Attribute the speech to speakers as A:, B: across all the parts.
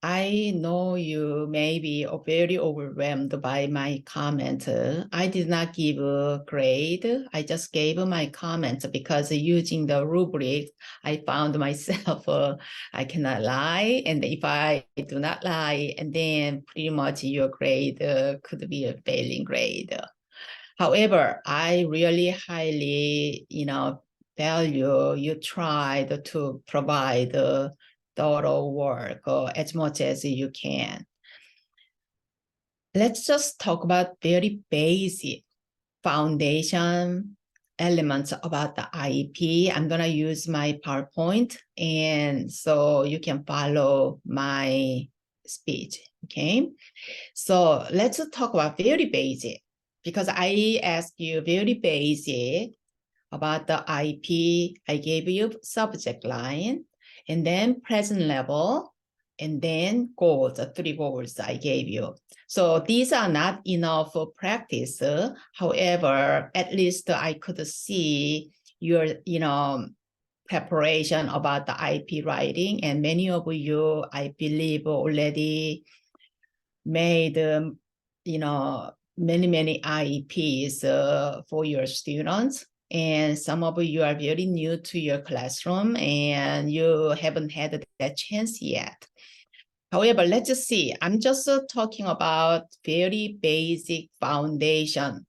A: I know you may be very overwhelmed by my comment. I did not give a grade. I just gave my comments because using the rubric, I found myself, I cannot lie. And if I do not lie, and then pretty much your grade could be a failing grade. However, I really highly, value you tried to provide thorough work as much as you can. Let's just talk about very basic foundation elements about the IEP. I'm going to use my PowerPoint, and so you can follow my speech, okay? So let's talk about very basic, because I asked you very basic about the IEP. I gave you subject line, and then present level, and then goals, the 3 goals I gave you. So these are not enough for practice. However, at least I could see your, preparation about the IEP writing, and many of you, I believe, already made, many IEPs for your students. And some of you are very new to your classroom and you haven't had that chance yet. However, let's just see. I'm just talking about very basic foundation.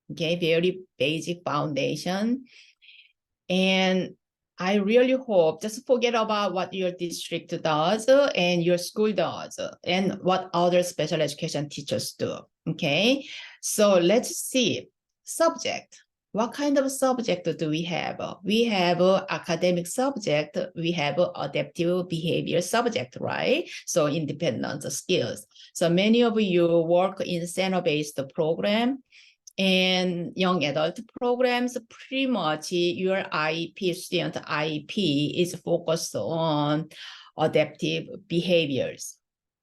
A: Okay, very basic foundation. And I really hope, just forget about what your district does and your school does and what other special education teachers do, okay? So let's see, subject. What kind of subject do we have? We have academic subject, we have adaptive behavior subject, right? So independent skills. So many of you work in center-based program, and young adult programs, pretty much your IEP, student IEP is focused on adaptive behaviors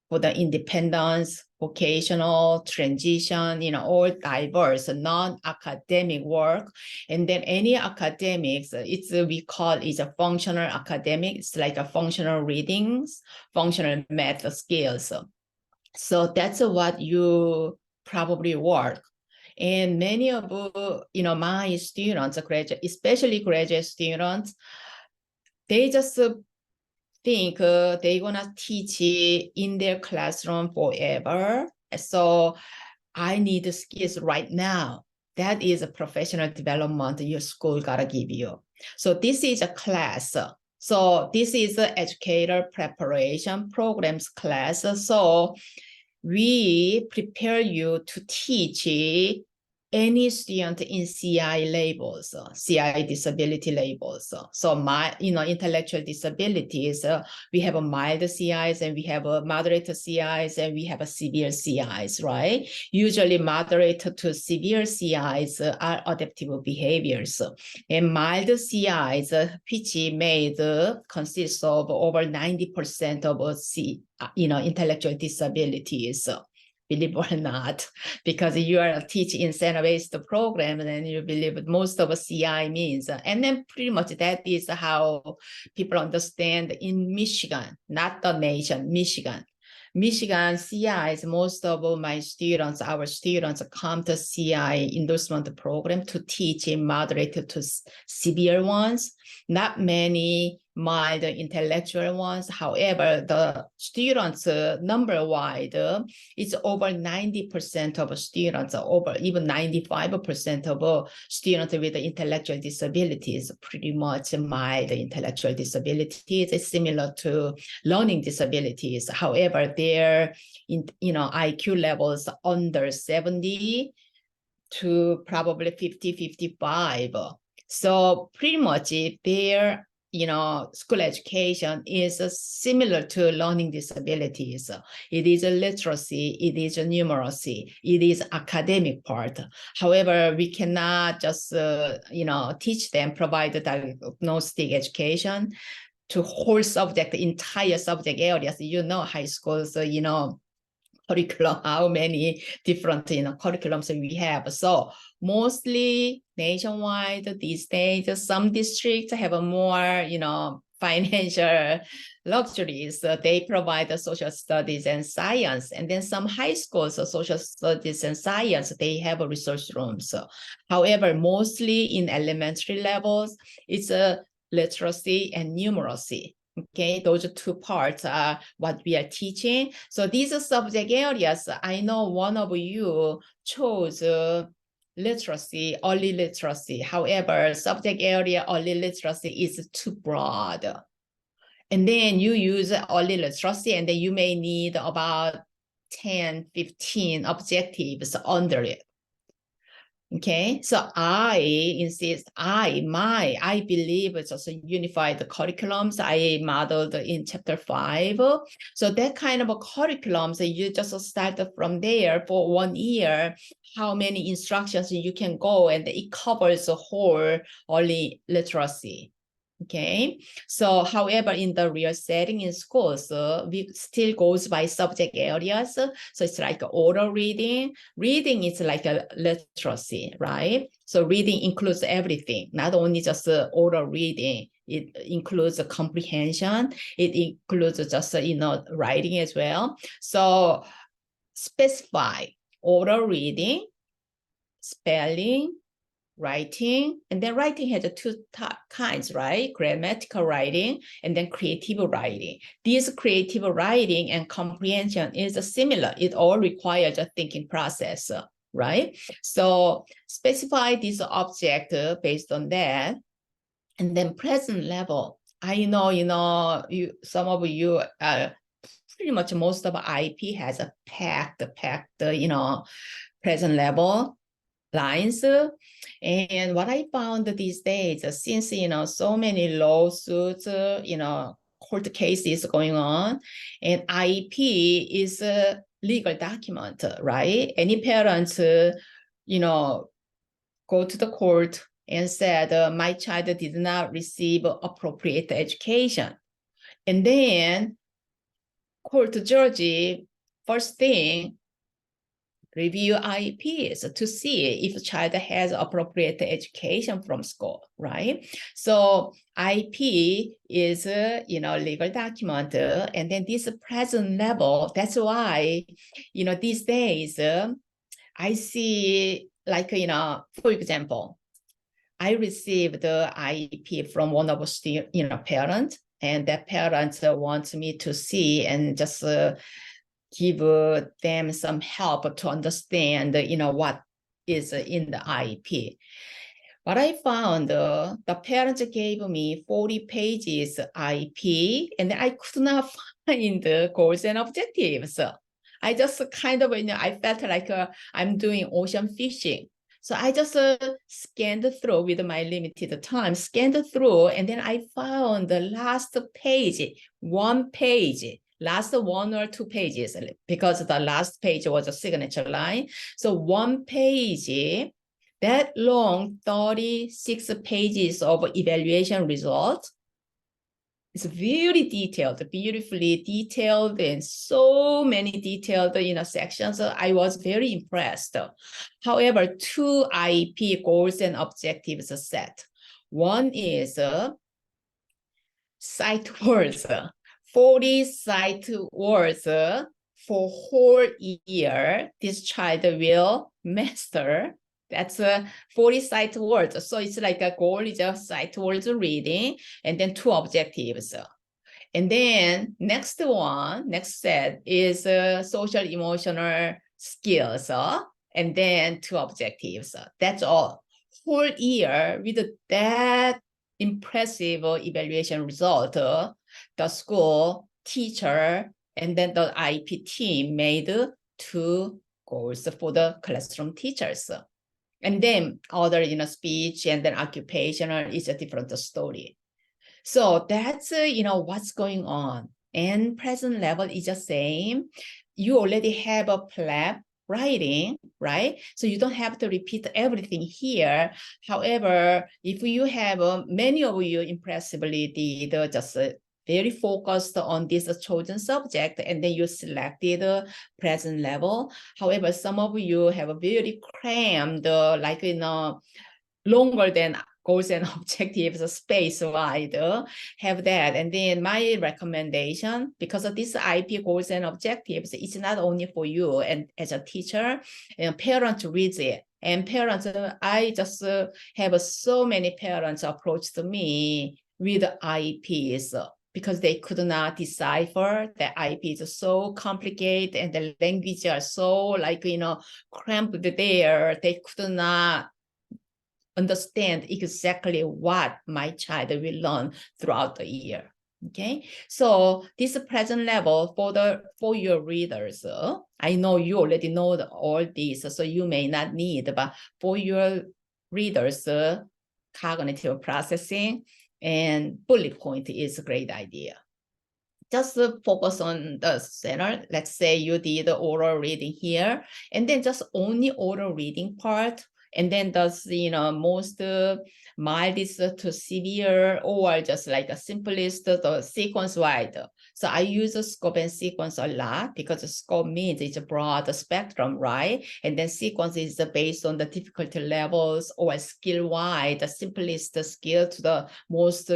A: for the independence, vocational, transition, all diverse, non-academic work. And then any academics, we call it a functional academic. It's like a functional readings, functional math skills. So that's what you probably work. And many of my students, especially graduate students, they just think they're gonna teach in their classroom forever. So I need skills right now. That is a professional development your school gotta give you. So this is a class. So this is the educator preparation programs class. So we prepare you to teach any student in CI labels, CI disability labels. So my, intellectual disabilities, we have a mild CIs and we have a moderate CIs and we have a severe CIs, right? Usually moderate to severe CIs are adaptive behaviors. And mild CIs, which made consists of over 90% of intellectual disabilities. Believe or not, because you are a teaching in center-based program, and you believe most of CI means. And then pretty much that is how people understand in Michigan, not the nation, Michigan. Michigan CIs, most of my students, our students come to CI endorsement program to teach in moderate to severe ones, not many mild intellectual ones. However, the students number-wide, it's over 90% of students, over even 95% of students with intellectual disabilities, pretty much mild intellectual disabilities. It's similar to learning disabilities. However, their IQ levels under 70 to probably 50, 55. So pretty much their school education is similar to learning disabilities. It is a literacy, it is a numeracy, it is academic part. However, we cannot just teach them, provide the diagnostic education to whole subject, entire subject areas. High schools, curriculum, how many different curriculums we have. So mostly nationwide these days, some districts have a more financial luxuries. They provide the social studies and science. And then some high schools, social studies and science, they have a research rooms. However, mostly in elementary levels, it's a literacy and numeracy. Okay, those two parts are what we are teaching. So these are subject areas. I know one of you chose literacy, early literacy. However, subject area early literacy is too broad. And then you use early literacy, and then you may need about 10, 15 objectives under it. Okay, so I insist, I believe it's also unified curriculums I modeled in chapter 5. So that kind of a curriculum, so you just start from there for 1 year, how many instructions you can go, and it covers the whole early literacy. Okay, so however, in the real setting in schools, we still goes by subject areas. So it's like oral reading. Reading is like a literacy, right? So reading includes everything, not only just oral reading. It includes comprehension. It includes just, writing as well. So specify oral reading, spelling, writing, and then writing has two kinds, right? Grammatical writing and then creative writing. This creative writing and comprehension is similar. It all requires a thinking process, right? So specify this object based on that. And then present level. I know, some of you, pretty much most of IEP has a packed, present level lines. And what I found these days, since, so many lawsuits, court cases going on, and IEP is a legal document, right? Any parents, go to the court and said, my child did not receive appropriate education. And then court judge, first thing, review IEPs to see if the child has appropriate education from school, right? So IEP is legal document, and then this present level. That's why these days I see, like, for example, I received the IEP from one of the parents, and that parent wants me to see and just give them some help to understand, what is in the IEP. What I found, the parents gave me 40 pages IEP, and I could not find the goals and objectives. I just kind of, I felt like I'm doing ocean fishing. So I just scanned through with my limited time, scanned through, and then I found the last page, last 1 or 2 pages, because the last page was a signature line. So 1 page, that long, 36 pages of evaluation results. It's very detailed, beautifully detailed, and so many detailed sections. I was very impressed. However, 2 IEP goals and objectives are set. One is sight words. 40 sight words for whole year, this child will master. That's 40 sight words. So it's like a goal is a sight words reading, and then 2 objectives. And then next set is social emotional skills, and then 2 objectives. That's all. Whole year with that impressive evaluation result, the school, teacher, and then the IEP team made 2 goals for the classroom teachers. And then other, speech and then occupational is a different story. So that's, what's going on. And present level is the same. You already have a PLAB writing, right? So you don't have to repeat everything here. However, if you have many of you impressively did just very focused on this chosen subject, and then you selected the present level. However, some of you have a very crammed, longer than goals and objectives space-wide, have that. And then my recommendation, because of this IEP goals and objectives, it's not only for you and as a teacher, and parents read it. And parents, I just have so many parents approached me with IEPs because they could not decipher that IEP is so complicated and the language are so like, cramped there. They could not understand exactly what my child will learn throughout the year. Okay, so this present level for your readers, I know you already know all this, so you may not need, but for your readers, cognitive processing and bullet point is a great idea. Just focus on the center. Let's say you did oral reading here, and then just only oral reading part, and then does most mildest to severe, or just like a simplest the sequence wide. So I use a scope and sequence a lot because the scope means it's a broad spectrum, right? And then sequence is based on the difficulty levels or skill wide, the simplest skill to the most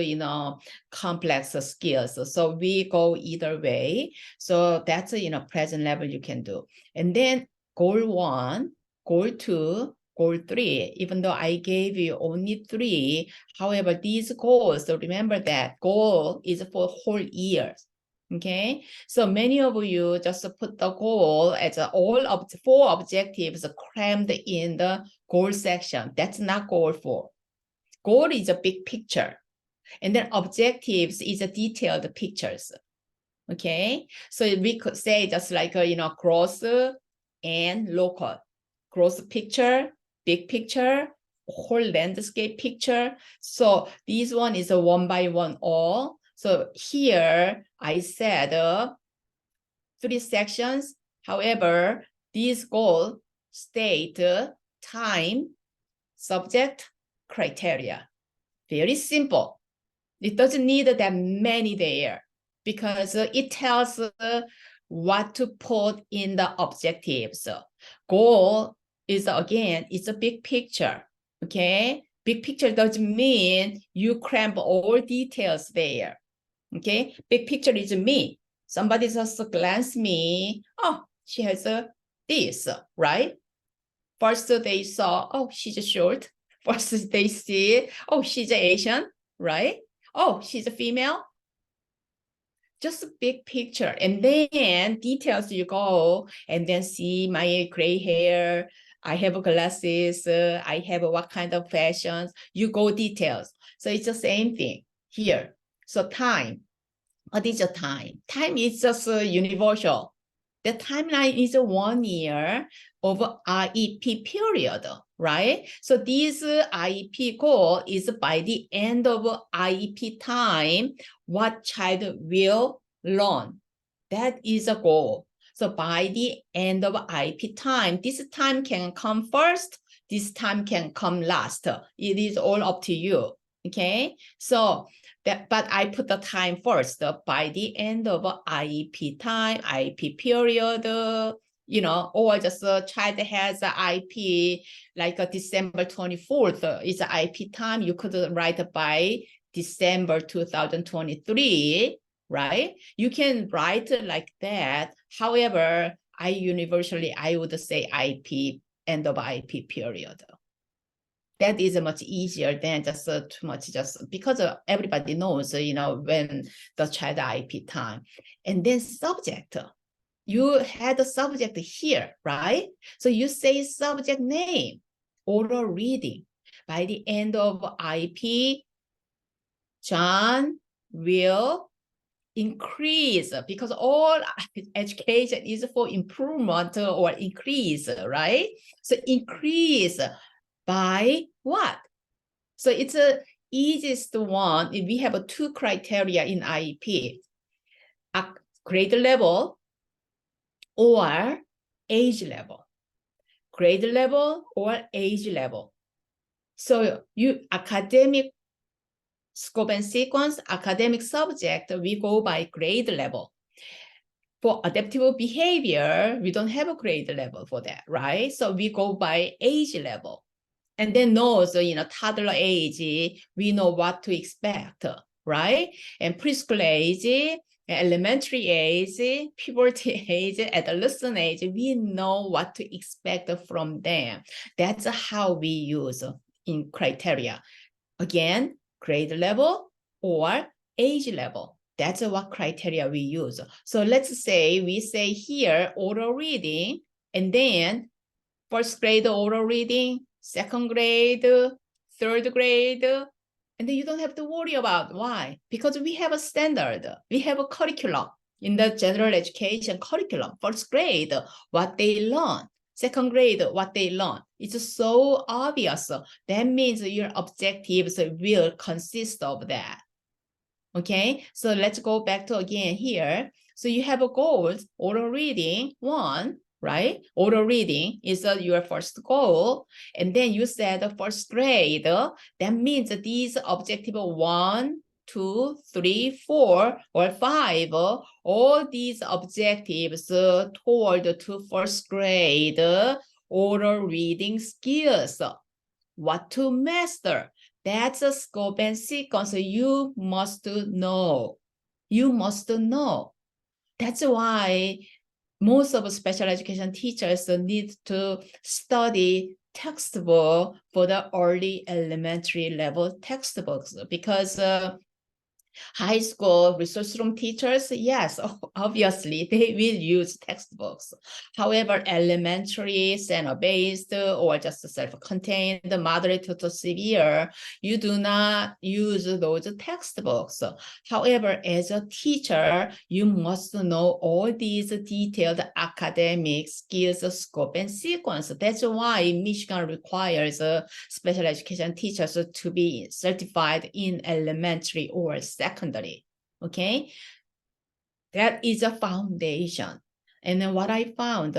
A: complex skills. So we go either way. So that's present level you can do. And then goal 1, goal 2, goal 3, even though I gave you only 3, however, these goals, so remember that goal is for whole years. Okay, so many of you just put the goal as all of 4 objectives crammed in the goal section. That's not goal 4. Goal is a big picture, and then objectives is a detailed pictures. Okay, so we could say just like gross and local. Gross picture, big picture, whole landscape picture. So this one is a 1 by 1 all. So here I said 3 sections. However, this goal state time, subject, criteria. Very simple. It doesn't need that many there because it tells what to put in the objectives. Goal is, again, it's a big picture, okay? Big picture doesn't mean you cramp all details there, okay? Big picture is me. Somebody just glance me, oh, she has this, right? First they saw, oh, she's short. First they see, oh, she's Asian, right? Oh, she's a female. Just a big picture. And then details you go and then see my gray hair. I have glasses. I have what kind of fashions. You go details. So it's the same thing here. So time. What is the time? Time is just universal. The timeline is 1 year of IEP period, right? So this IEP goal is by the end of IEP time, what child will learn. That is a goal. So by the end of IEP time, this time can come first, this time can come last. It is all up to you, okay? So but I put the time first. By the end of IEP time, IEP period, or just a child has an IEP like a December 24th is an IEP time. You could write by December 2023, right? You can write like that. However, I would say IEP, end of IEP period. That is much easier than just too much, just because everybody knows, when the child IEP time. And then subject, you had the subject here, right? So you say subject name, oral reading. By the end of IEP, John will increase, because all education is for improvement or increase, right? So increase by what? So it's the easiest one. If we have 2 criteria in IEP, grade level or age level. Grade level or age level. So you academic scope and sequence, academic subject, we go by grade level. For adaptive behavior, we don't have a grade level for that, right? So we go by age level. And then knows, toddler age, we know what to expect, right? And preschool age, elementary age, puberty age, adolescent age, we know what to expect from them. That's how we use in criteria. Again, grade level or age level. That's what criteria we use. So let's say we say here oral reading, and then first grade oral reading, second grade, third grade, and then you don't have to worry about why, because we have a standard, we have a curriculum in the general education curriculum. First grade, what they learn. Second grade, what they learn. It's so obvious. That means your objectives will consist of that. Okay, so let's go back to again here. So you have a goals, oral reading, 1, right? Oral reading is your first goal. And then you said the first grade. That means these objective 1, 2, 3, 4, or 5, all these objectives toward to first grade oral reading skills. What to master. That's a scope and sequence you must know. You must know. That's why most of special education teachers need to study textbook for the early elementary level textbooks, because high school resource room teachers, yes, obviously they will use textbooks. However, elementary, center-based, or just self-contained, moderate to severe, you do not use those textbooks. However, as a teacher, you must know all these detailed academic skills, scope, and sequence. That's why Michigan requires special education teachers to be certified in elementary or secondary. Okay, that is a foundation. And then what I found,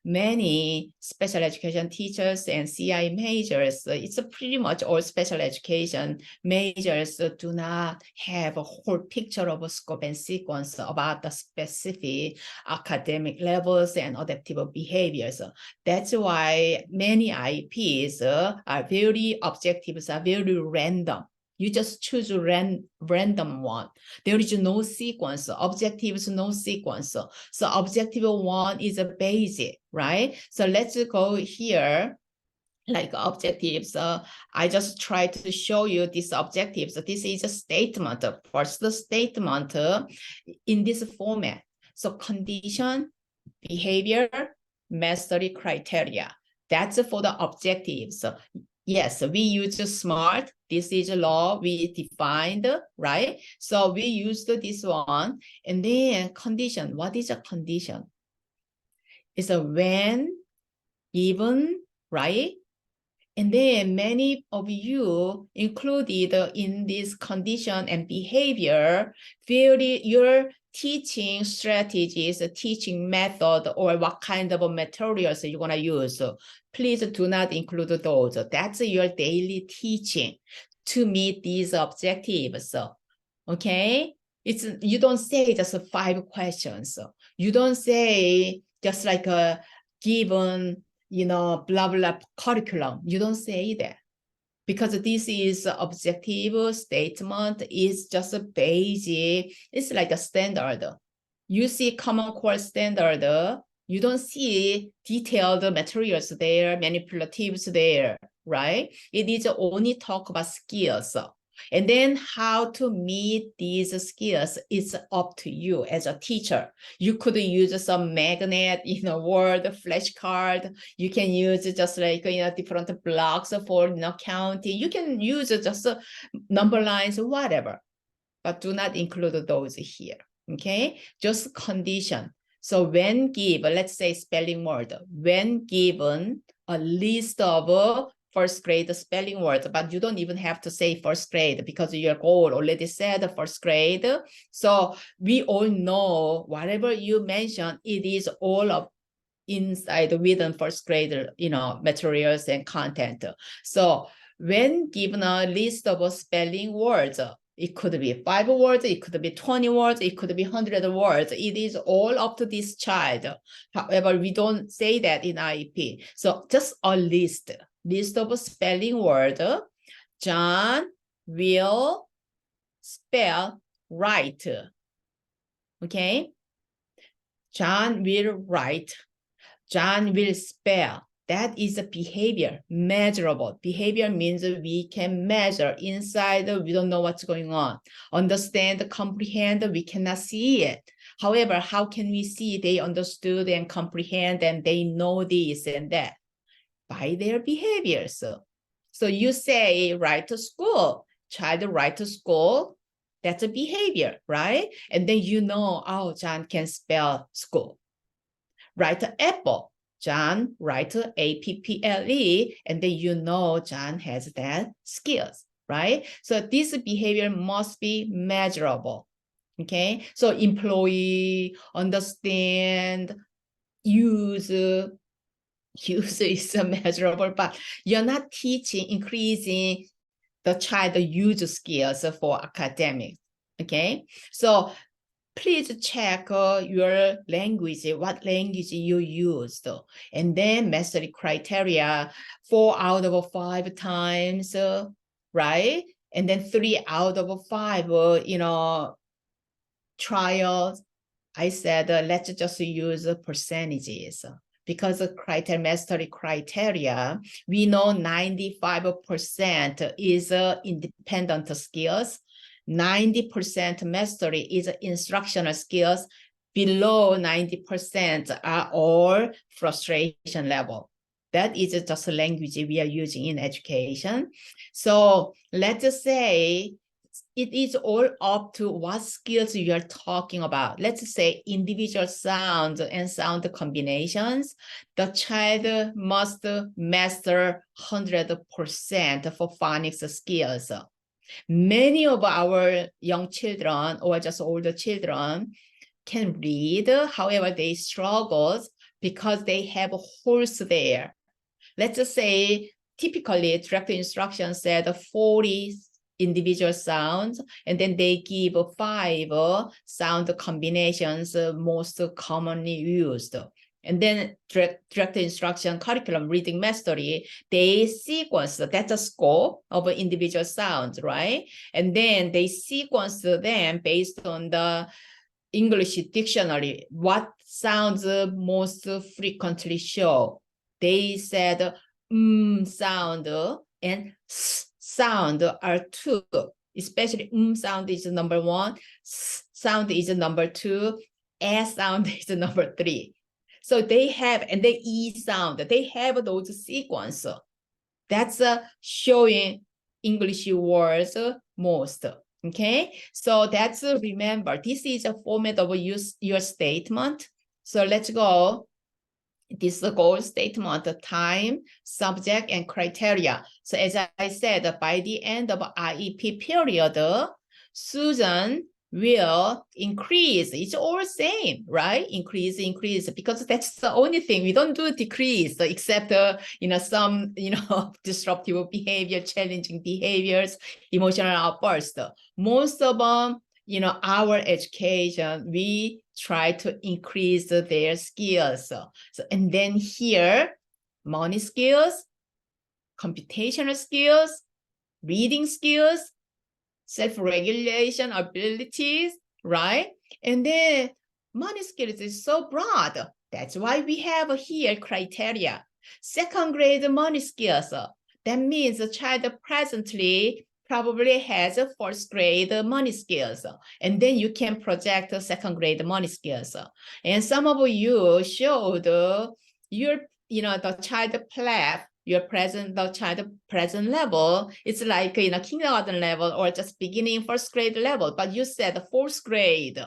A: many special education teachers and CI majors, it's pretty much all special education majors do not have a whole picture of a scope and sequence about the specific academic levels and adaptive behaviors. That's why many IEPs are very objective, are very random. You just choose a random one. There is no sequence. Objectives, no sequence. So objective 1 is a basic, right? So let's go here, like objectives. I just try to show you these objectives. This is a statement, first statement in this format. So condition, behavior, mastery criteria. That's for the objectives. Yes, we use SMART. This is a law we defined, right? So we used this one. And then condition. What is a condition? It's a when, given, right? And then many of you included in this condition and behavior, your teaching strategies, teaching method, or what kind of materials you're going to use. Please do not include those. That's your daily teaching to meet these objectives. Okay? You don't say just 5 questions. You don't say just like a given, blah, blah, curriculum. You don't say that. Because this is objective statement, is just a basic, it's like a standard. You see Common Core standard, you don't see detailed materials there, manipulatives there, right? It is only talk about skills. And then how to meet these skills is up to you as a teacher. You could use some magnet, word, flashcard. You can use just like, different blocks for, counting. You can use just number lines, whatever, but do not include those here, okay? Just condition. So when given, let's say spelling word, when given a list of first grade spelling words, but you don't even have to say first grade because your goal already said first grade. So we all know whatever you mention, it is all of inside within first grade, materials and content. So when given a list of spelling words, it could be 5 words, it could be 20 words, it could be 100 words. It is all up to this child. However, we don't say that in IEP. So just a list. list of spelling word. John will spell right. Okay? John will write. John will spell. That is a behavior, measurable. Behavior means we can measure inside, we don't know what's going on. Understand, comprehend, we cannot see it. However, how can we see they understood and comprehend and they know this and that? By their behaviors. So you say, write to school, child write to school, that's a behavior, right? And then you know, oh, John can spell school. Write apple. John write A-P-P-L-E, and then you know John has that skills, right? So this behavior must be measurable, okay? So employee, understand, use is measurable, but you're not teaching, increasing the child use skills for academics, okay? So please check your language, what language you used, and then mastery criteria, 4 out of 5 times, right? And then 3 out of 5, trials. I said, let's just use percentages because the mastery criteria, we know 95% is independent skills. 90% mastery is instructional skills. Below 90% are all frustration level. That is just a language we are using in education. So let's say it is all up to what skills you are talking about. Let's say individual sounds and sound combinations. The child must master 100% for phonics skills. Many of our young children or just older children can read, however, they struggle because they have holes there. Let's say typically direct instruction said 40 individual sounds, and then they give 5 sound combinations most commonly used. And then direct instruction curriculum reading mastery, they sequence, that's a score of individual sounds, right? And then they sequence them based on the English dictionary, what sounds most frequently show. They said sound and sound are 2, especially sound is number 1, sound is number 2, S sound is number 3. So they have, and the E sound, they have those sequence. That's showing English words most, okay? So that's, remember, this is a format of your statement. So let's go. This is the goal statement, time, subject, and criteria. So as I said, by the end of IEP period, Susan will increase. It's all same, right? Increase, because that's the only thing. We don't do decrease except, some, disruptive behavior, challenging behaviors, emotional outburst. Most of them, our education, we try to increase their skills. And then here, money skills, computational skills, reading skills, self-regulation abilities, right? And then money skills is so broad. That's why we have here criteria. Second grade money skills. That means the child presently probably has a 4th grade money skills. And then you can project the 2nd grade money skills. And some of you showed your, the child PLEF, the child present level, it's like kindergarten level or just beginning 1st grade level, but you said 4th grade,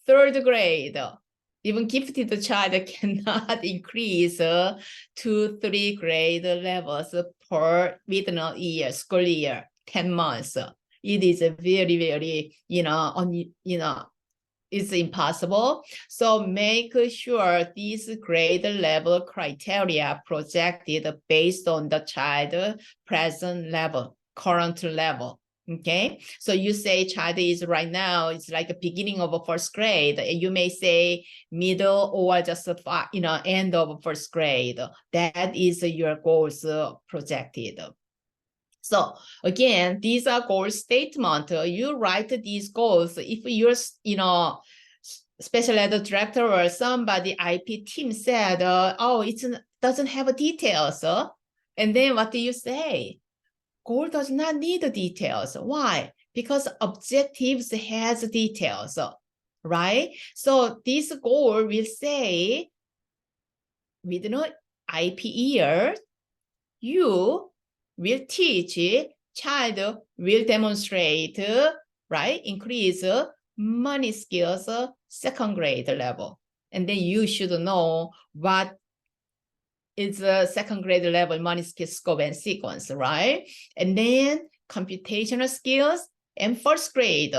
A: 3rd grade, even gifted child cannot increase to 3 grade levels per within a year, school year, 10 months. It is a very, very, it's impossible. So make sure these grade level criteria projected based on the child present level, current level, Okay, so you say child is right now, it's like the beginning of a first grade. You may say middle or just end of first grade. That is your goals projected. So again, these are goal statement. You write these goals. If you're, special ed director or somebody IEP team said, oh, it doesn't have details. And then what do you say? Goal does not need details. Why? Because objectives has details, right? So this goal will say, within IEP year, you will teach, child will demonstrate, right? Increase money skills, second grade level. And then you should know what is a second grade level money skill scope and sequence, right? And then computational skills and first grade.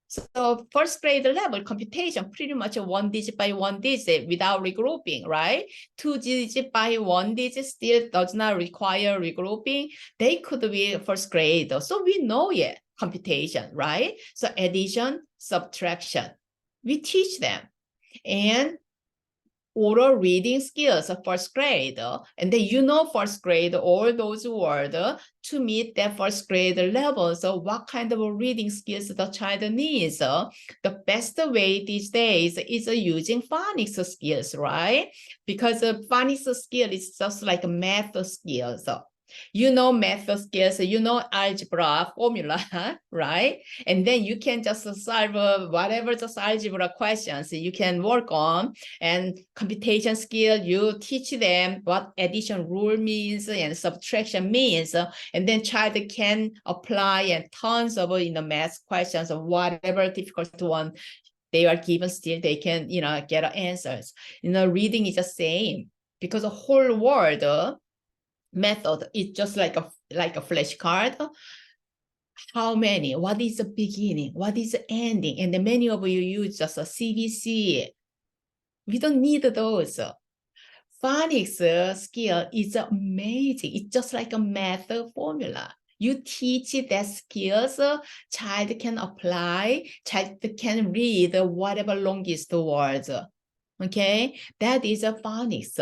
A: So first grade level computation, pretty much a 1 digit by 1 digit without regrouping, right? 2 digit by 1 digit still does not require regrouping. They could be first grade. So we know it, computation, right? So addition, subtraction, we teach them. And oral reading skills of first grade, and then first grade, all those words to meet that first grade level. So what kind of reading skills the child needs? The best way these days is using phonics skills, right? Because phonics skill is just like math skills. Math skills, algebra formula, right? And then you can just solve whatever just algebra questions you can work on. And computation skill, you teach them what addition rule means and subtraction means. And then child can apply and tons of math questions or whatever difficult one they are given, still they can get answers. Reading is the same, because the whole world method is just like a flashcard. How many? What is the beginning? What is the ending? And then many of you use just a CBC. We don't need those. Phonics skill is amazing. It's just like a math formula. You teach that skills, child can apply, child can read whatever longest words. Okay, that is a phonics.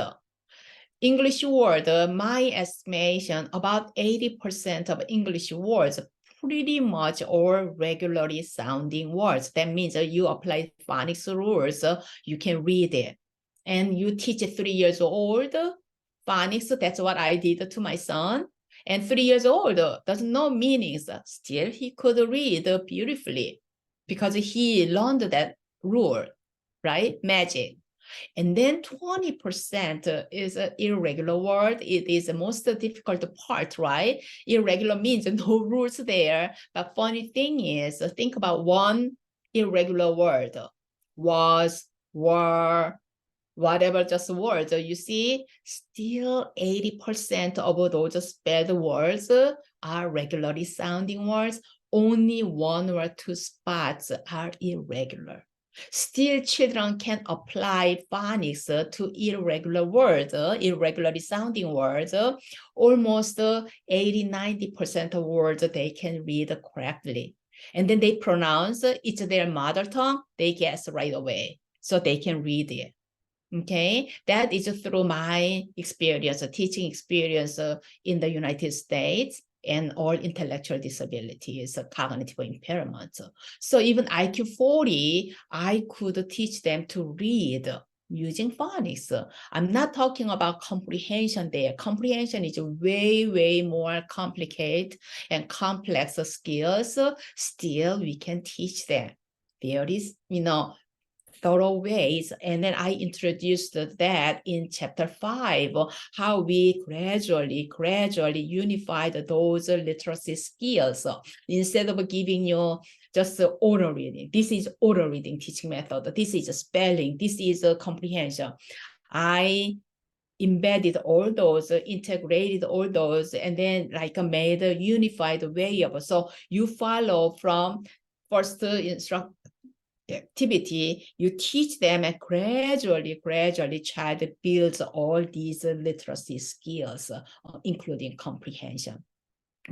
A: English word, my estimation, about 80% of English words pretty much all regularly sounding words. That means you apply phonics rules, you can read it. And you teach 3 years old phonics, that's what I did to my son. And 3 years old doesn't know meanings, still he could read beautifully because he learned that rule, right? Magic. And then 20% is an irregular word. It is the most difficult part, right? Irregular means no rules there. But funny thing is, think about one irregular word. Was, were, whatever just words. You see, still 80% of those spelled words are regularly sounding words. Only 1 or 2 spots are irregular. Still, children can apply phonics to irregular words, irregularly sounding words. Almost 80–90% of words they can read correctly. And then they pronounce it's their mother tongue, they guess right away. So they can read it. Okay, that is through my experience, teaching experience in the United States, and all intellectual disabilities, cognitive impairments. So even IQ 40, I could teach them to read using phonics. I'm not talking about comprehension there. Comprehension is way, way more complicated and complex skills. Still, we can teach them. There is, thorough ways. And then I introduced that in chapter 5, how we gradually unified those literacy skills. Instead of giving you just oral reading, this is oral reading teaching method, this is spelling, this is comprehension. I embedded all those, integrated all those, and then made a unified way of, so you follow from first activity, you teach them, and gradually child builds all these literacy skills, including comprehension.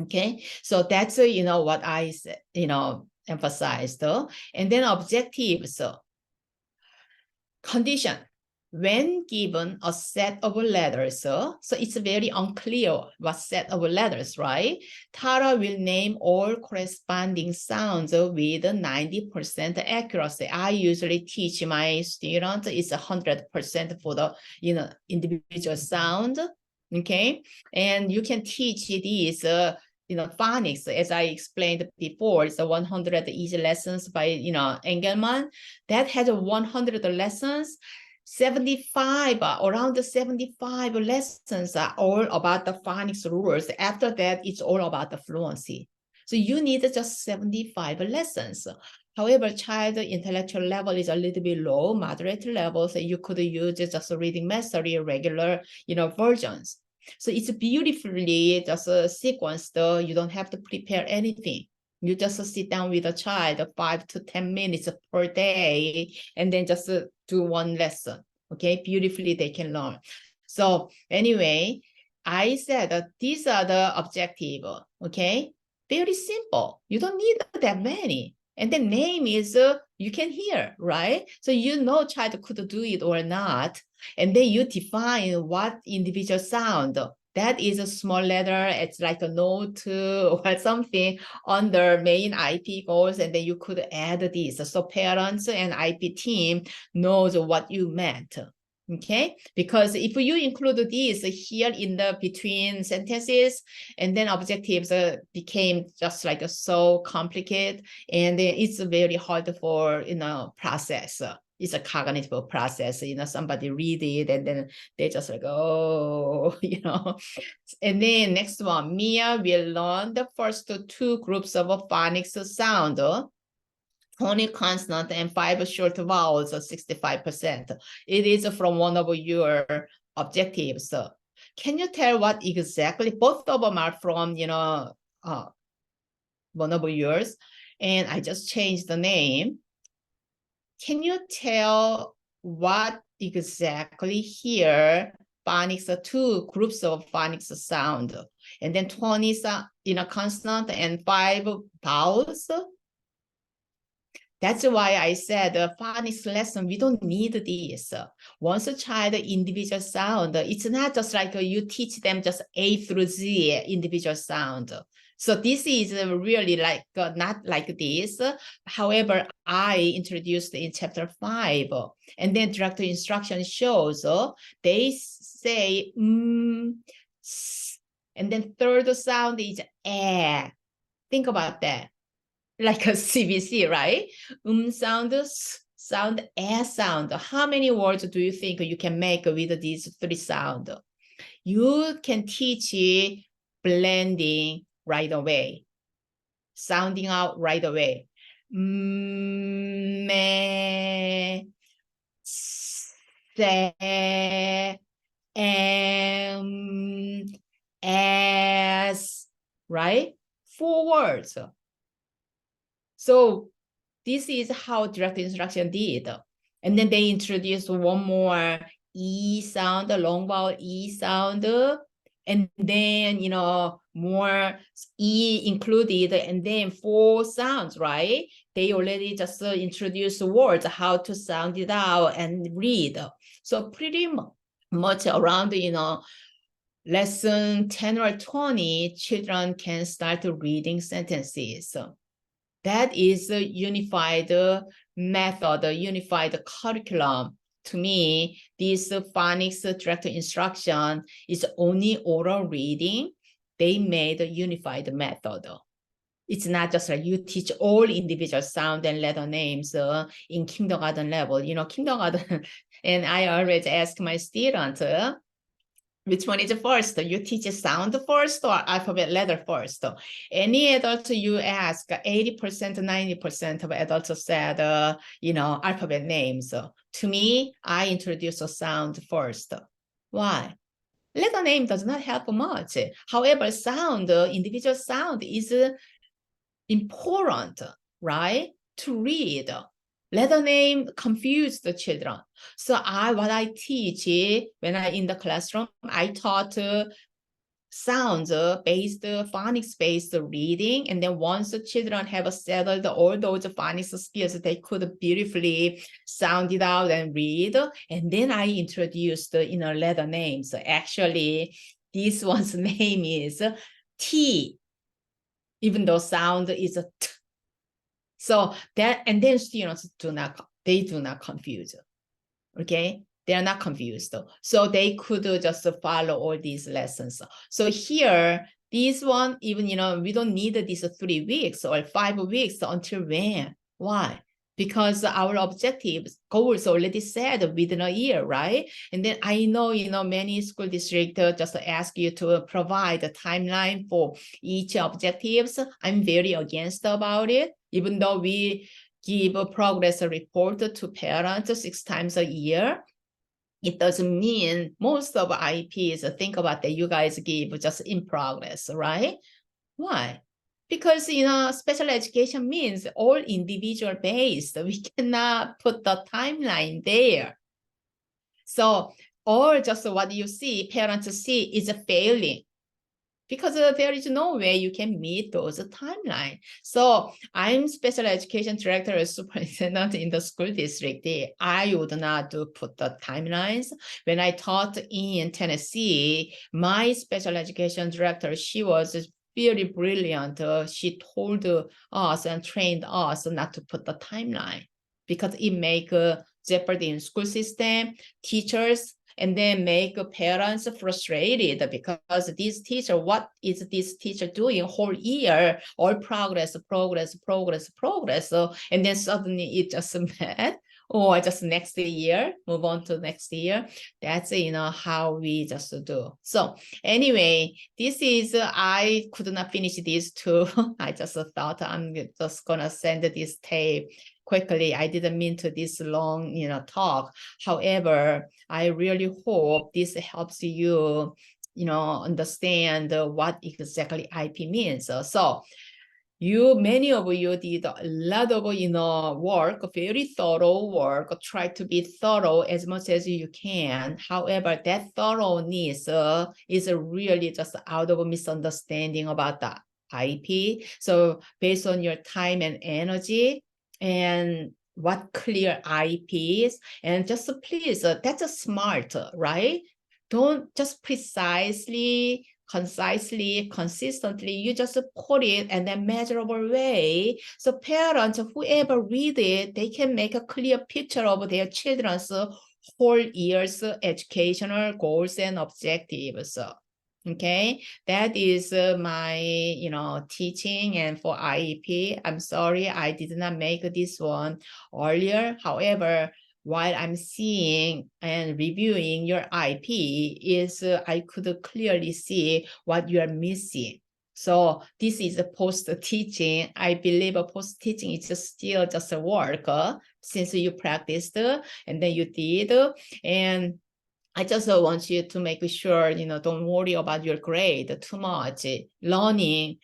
A: Okay, so that's what I said, emphasized. And then objectives. Condition. When given a set of letters, so it's very unclear what set of letters, right? Tara will name all corresponding sounds with 90% accuracy. I usually teach my students it's 100% for the individual sound. Okay, and you can teach these phonics, as I explained before. It's a 100 easy lessons by Engelmann that has 100 lessons. 75 around 75 lessons are all about the phonics rules. After that, it's all about the fluency. So you need just 75 lessons. However, child intellectual level is a little bit low, moderate level, so you could use just reading mastery regular versions. So it's beautifully just sequenced. You don't have to prepare anything. You just sit down with a child 5 to 10 minutes per day, and then just do one lesson. Okay, beautifully they can learn. So anyway, I said that these are the objective. Okay, very simple. You don't need that many. And the name is you can hear, right? So child could do it or not. And then you define what individual sound. That is a small letter. It's like a note or something under main IEP goals, and then you could add this. So parents and IEP team knows what you meant. Okay, because if you include this here in the between sentences, and then objectives became just like so complicated, and it's very hard for process. It's a cognitive process. Somebody read it and then they just like, oh, And then next one, Mia will learn the first two groups of phonics sound. Tonic consonant and 5 short vowels, 65%. It is from one of your objectives. Can you tell what exactly? Both of them are from, one of yours. And I just changed the name. Can you tell what exactly here phonics, two groups of phonics sound, and then 20 consonant and 5 vowels? That's why I said phonics lesson, we don't need this. Once a child individual sound, it's not just like you teach them just A through Z individual sound. So this is really like not like this. However, I introduced in chapter 5, and then direct instruction shows they say and then third sound is eh. Think about that. Like a CBC, right? Sound, sound, sound. How many words do you think you can make with these 3 sounds? You can teach blending right away, sounding out right away. Me, se, as, right? 4 words. So this is how direct instruction did. And then they introduced one more E sound, long vowel E sound, and then, more E included, and then 4 sounds, right? They already just introduced words, how to sound it out and read. So pretty much around, lesson 10 or 20, children can start reading sentences. That is a unified method, a unified curriculum. To me, this phonics direct instruction is only oral reading. They made a unified method. It's not just like you teach all individual sound and letter names in kindergarten level. Kindergarten, and I always ask my students, which one is first? You teach sound first or alphabet letter first? Any adult you ask, 80%, 90% of adults said, alphabet names. To me, I introduce a sound first. Why? Letter name does not help much. However, sound, individual sound is important, right? To read. Letter name confuse the children. So what I teach when I in the classroom, I taught sounds-based, phonics-based reading. And then once the children have settled all those phonics skills, they could beautifully sound it out and read. And then I introduced letter names. Actually, this one's name is T, even though sound is a T. So that, and then students do not confuse. Okay, they are not confused. So they could just follow all these lessons. So here, this one, even, we don't need these 3 weeks or 5 weeks until when? Why? Because our objectives, goals already set within a year, right? And then I know, many school districts just ask you to provide a timeline for each objectives. I'm very against about it, even though we give a progress report to parents 6 times a year. It doesn't mean most of IEPs think about that you guys give just in progress, right? Why? Because, special education means all individual based. We cannot put the timeline there. So, or just what you see, parents see is a failing, because there is no way you can meet those timelines. So I'm special education director or superintendent in the school district. I would not put the timelines. When I taught in Tennessee, my special education director, she was very brilliant. She told us and trained us not to put the timeline because it make jeopardy in school system, teachers, and then make parents frustrated because this teacher, what is this teacher doing whole year? All progress. So, and then suddenly it just met, or just next year, move on to next year. That's, how we just do. So anyway, this is, I could not finish this too. I just thought I'm just gonna send this tape quickly. I didn't mean to this long, talk. However, I really hope this helps you, understand what exactly IEP means. So many of you did a lot of, work, very thorough work. Try to be thorough as much as you can. However, that thoroughness is really just out of a misunderstanding about the IEP. So based on your time and energy and what clear IEP is, and just please, that's a smart, right? Don't just precisely, concisely, consistently, you just put it in a measurable way. So parents, whoever read it, they can make a clear picture of their children's whole year's educational goals and objectives. Okay, that is my, teaching. And for IEP, I'm sorry I did not make this one earlier. However, while I'm seeing and reviewing your IEP, is I could clearly see what you are missing. So this is a post-teaching. I believe a post-teaching is still just a work since you practiced and then you did. And I just want you to make sure, don't worry about your grade too much. Learning,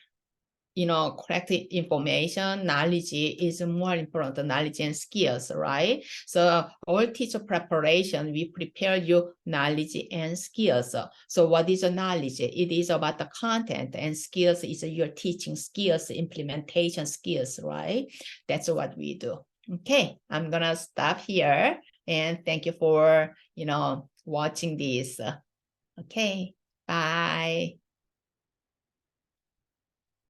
A: correct information, knowledge is more important than knowledge and skills, right? So our teacher preparation, we prepare you knowledge and skills. So what is the knowledge? It is about the content, and skills is your teaching skills, implementation skills, right? That's what we do. Okay, I'm gonna stop here, and thank you for, watching this. Okay, bye.